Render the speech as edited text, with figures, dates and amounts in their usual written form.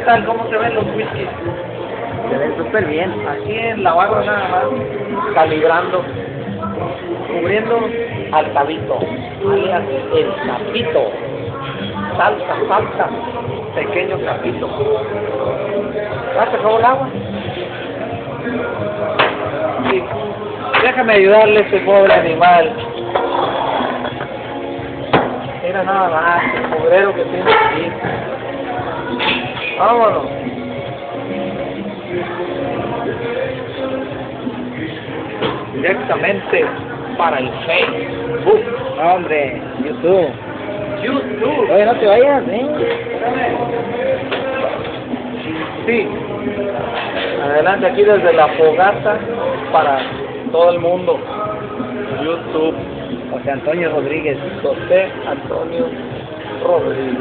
tal? ¿Cómo se ven los whiskies? Se ve súper bien. Aquí en la barra nada más, calibrando, cubriendo al cabito, alias el capito. Salsa, pequeño capito. ¿Ya se acabó el agua? Sí. Déjame ayudarle a este pobre animal. Mira nada más, el mugrero que tiene aquí. Vámonos. Directamente para el Facebook. No, hombre, YouTube. YouTube. Oye, no te vayas, Sí. Adelante aquí desde la fogata para todo el mundo. YouTube. José Antonio Rodríguez. José Antonio Rodríguez.